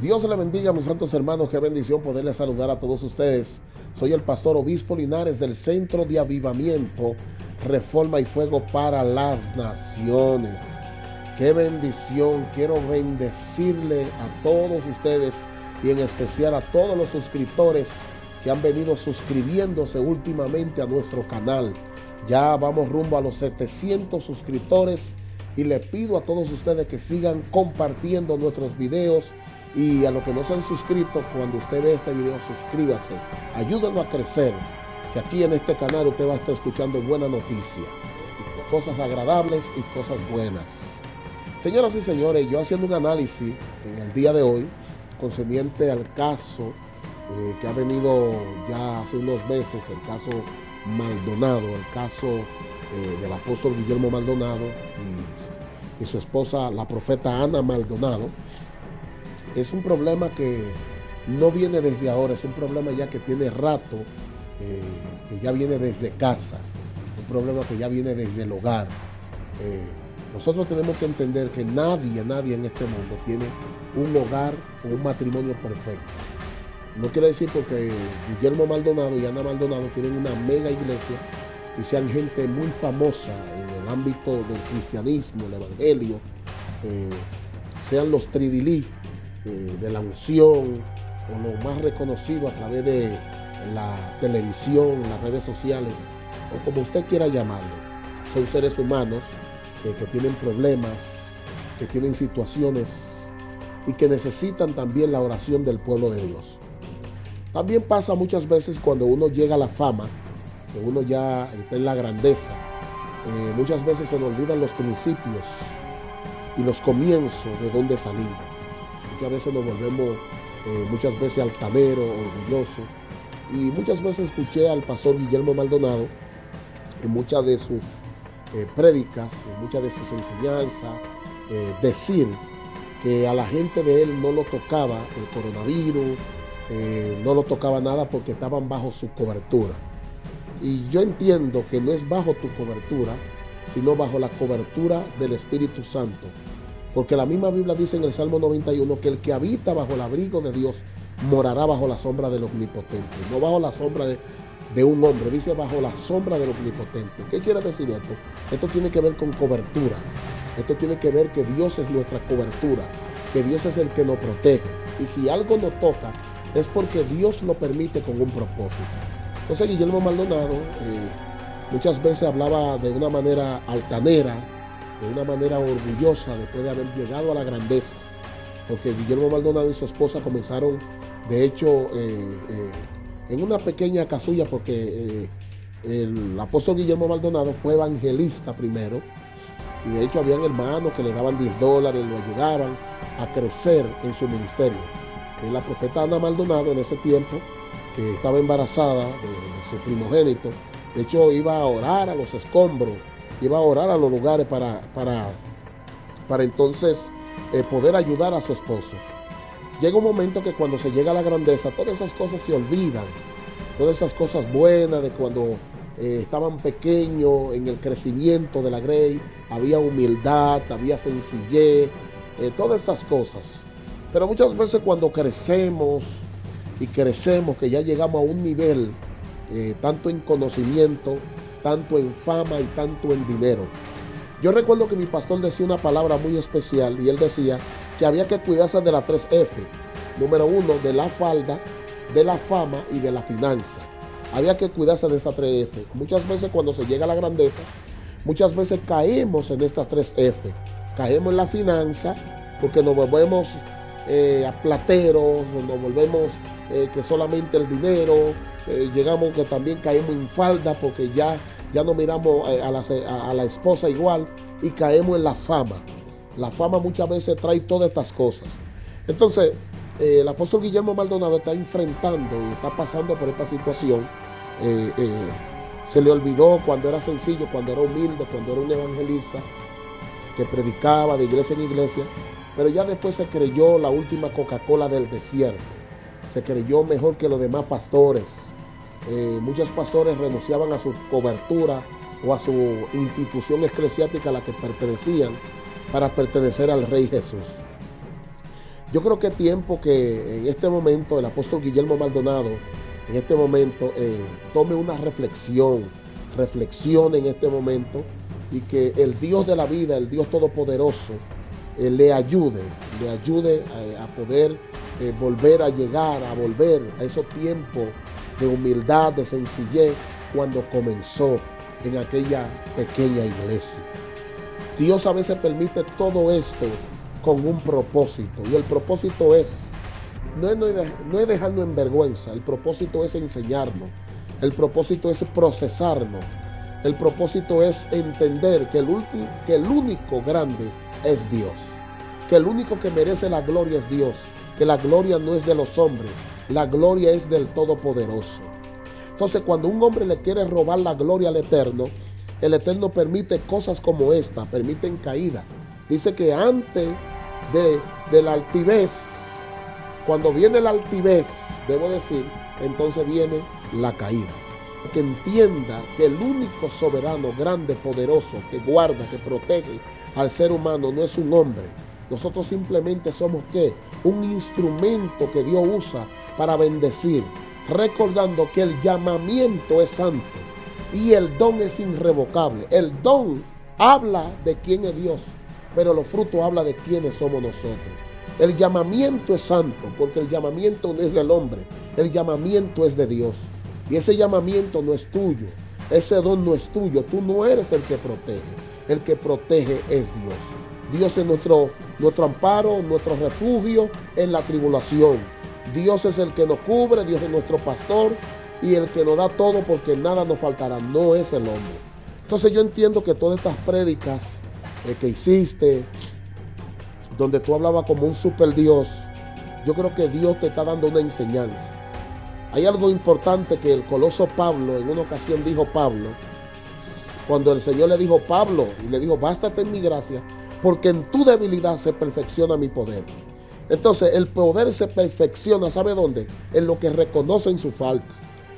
Dios le bendiga, mis santos hermanos. Qué bendición poderles saludar a todos ustedes. Soy el pastor Obispo Linares del Centro de Avivamiento, Reforma y Fuego para las Naciones. Qué bendición. Quiero bendecirle a todos ustedes y en especial a todos los suscriptores que han venido suscribiéndose últimamente a nuestro canal. Ya vamos rumbo a los 700 suscriptores y le pido a todos ustedes que sigan compartiendo nuestros videos. Y a los que no se han suscrito, cuando usted ve este video, suscríbase. Ayúdenos a crecer, que aquí en este canal usted va a estar escuchando buena noticia, cosas agradables y cosas buenas. Señoras y señores, yo haciendo un análisis en el día de hoy concerniente al caso que ha venido ya hace unos meses, el caso Maldonado, el caso del apóstol Guillermo Maldonado y su esposa, la profeta Ana Maldonado. Es un problema que no viene desde ahora, es un problema ya que tiene rato, que ya viene desde casa, un problema que ya viene desde el hogar. Nosotros tenemos que entender que nadie en este mundo tiene un hogar o un matrimonio perfecto. No quiere decir porque Guillermo Maldonado y Ana Maldonado tienen una mega iglesia y sean gente muy famosa en el ámbito del cristianismo, el evangelio, sean los tridilí de la unción o lo más reconocido a través de la televisión, las redes sociales o como usted quiera llamarlo. Son seres humanos que tienen problemas, que tienen situaciones y que necesitan también la oración del pueblo de Dios. También pasa muchas veces cuando uno llega a la fama, que uno ya está en la grandeza, muchas veces se nos olvidan los principios y los comienzos de dónde salimos. Muchas veces nos volvemos muchas veces altaneros, orgullosos. Y muchas veces escuché al pastor Guillermo Maldonado en muchas de sus prédicas, en muchas de sus enseñanzas, decir que a la gente de él no lo tocaba el coronavirus, no lo tocaba nada porque estaban bajo su cobertura. Y yo entiendo que no es bajo tu cobertura, sino bajo la cobertura del Espíritu Santo. Porque la misma Biblia dice en el Salmo 91 que el que habita bajo el abrigo de Dios morará bajo la sombra del Omnipotente. No bajo la sombra de un hombre, dice bajo la sombra del Omnipotente. ¿Qué quiere decir esto? Esto tiene que ver con cobertura. Esto tiene que ver que Dios es nuestra cobertura, que Dios es el que nos protege. Y si algo nos toca, es porque Dios lo permite con un propósito. Entonces Guillermo Maldonado muchas veces hablaba de una manera altanera, de una manera orgullosa después de haber llegado a la grandeza, porque Guillermo Maldonado y su esposa comenzaron, de hecho, en una pequeña casulla, porque el apóstol Guillermo Maldonado fue evangelista primero, y de hecho habían hermanos que le daban $10, lo ayudaban a crecer en su ministerio. Y la profeta Ana Maldonado en ese tiempo, que estaba embarazada de su primogénito, de hecho iba a orar a los escombros, iba a orar a los lugares para entonces poder ayudar a su esposo. Llega un momento que cuando se llega a la grandeza, todas esas cosas se olvidan, todas esas cosas buenas de cuando estaban pequeños en el crecimiento de la grey, había humildad, había sencillez, todas estas cosas. Pero muchas veces cuando crecemos, que ya llegamos a un nivel, tanto en conocimiento, tanto en fama y tanto en dinero. Yo recuerdo que mi pastor decía una palabra muy especial y él decía que había que cuidarse de las 3 F. Número 1, de la falda, de la fama y de la finanza. Había que cuidarse de esas 3 F. Muchas veces cuando se llega a la grandeza, muchas veces caemos en estas 3 F. Caemos en la finanza porque nos volvemos a plateros, nos volvemos que solamente el dinero, llegamos que también caemos en falda porque ya no miramos a la esposa igual y caemos en la fama. La fama muchas veces trae todas estas cosas. Entonces, el apóstol Guillermo Maldonado está enfrentando y está pasando por esta situación. Se le olvidó cuando era sencillo, cuando era humilde, cuando era un evangelista que predicaba de iglesia en iglesia, pero ya después se creyó la última Coca-Cola del desierto. Se creyó mejor que los demás pastores. Muchos pastores renunciaban a su cobertura o a su institución eclesiástica a la que pertenecían para pertenecer al Rey Jesús. Yo creo que es tiempo que en este momento el apóstol Guillermo Maldonado, en este momento, tome una reflexione en este momento, y que el Dios de la vida, el Dios todopoderoso, le ayude a poder volver a llegar, a volver a esos tiempos de humildad, de sencillez, cuando comenzó en aquella pequeña iglesia. Dios a veces permite todo esto con un propósito, y el propósito no es dejarnos en vergüenza, el propósito es enseñarnos, el propósito es procesarnos, el propósito es entender que el único grande es Dios, que el único que merece la gloria es Dios, que la gloria no es de los hombres, la gloria es del Todopoderoso. Entonces, cuando un hombre le quiere robar la gloria al Eterno, el Eterno permite cosas como esta, permiten caída. Dice que antes de la altivez, cuando viene la altivez, debo decir, entonces viene la caída. Que entienda que el único soberano, grande, poderoso, que guarda, que protege al ser humano, no es un hombre. Nosotros simplemente somos, ¿qué? Un instrumento que Dios usa para bendecir, recordando que el llamamiento es santo y el don es irrevocable. El don habla de quién es Dios, pero los frutos hablan de quiénes somos nosotros. El llamamiento es santo, porque el llamamiento no es del hombre, el llamamiento es de Dios. Y ese llamamiento no es tuyo, ese don no es tuyo, tú no eres el que protege es Dios. Dios es nuestro amparo, nuestro refugio en la tribulación. Dios es el que nos cubre, Dios es nuestro pastor y el que nos da todo, porque nada nos faltará, no es el hombre. Entonces yo entiendo que todas estas prédicas que hiciste, donde tú hablabas como un super Dios, yo creo que Dios te está dando una enseñanza. Hay algo importante que el coloso Pablo, en una ocasión dijo Pablo, cuando el Señor le dijo, Pablo, y le dijo, bástate en mi gracia, porque en tu debilidad se perfecciona mi poder. Entonces el poder se perfecciona, ¿sabe dónde? En lo que reconocen su falta,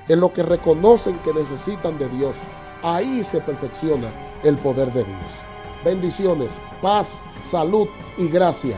en lo que reconocen que necesitan de Dios. Ahí se perfecciona el poder de Dios. Bendiciones, paz, salud y gracia.